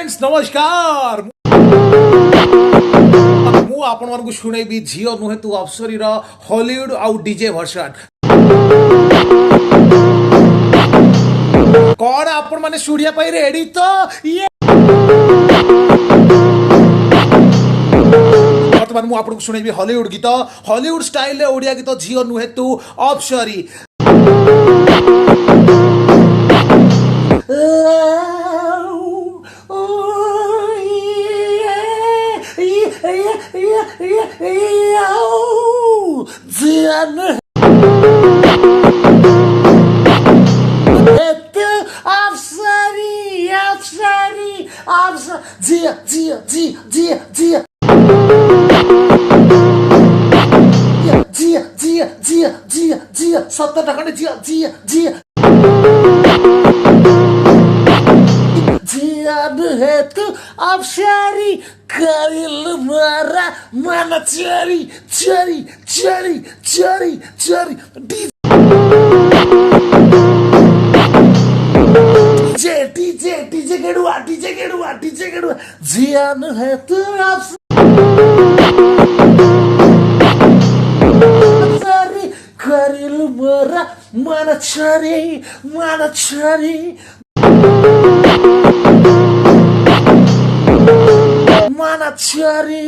friends नमस्कार मु आपण मानकु शुणेबी झियो नुहे तू अप्सरी रो हॉलीवुड आउ डीजे वर्जन कौन आपण माने शुड़िया पाई रेडी तो ये वर्तमान मु आपण शुणेबी हॉलीवुड गीत हॉलीवुड स्टाइल रे ओडिया गीत झियो नुहे तू अप्सरी सत्तर टका जिया जिया जिया जियान है तू अब शारी करिल मारा माना चरी चरी चरी चरी चरी डीजे डीजे डीजे गेडुआ डीजे गेडुआ डीजे गेडुआ जियान है तू अब करिल मारा माना चरी माना चरी Mana cari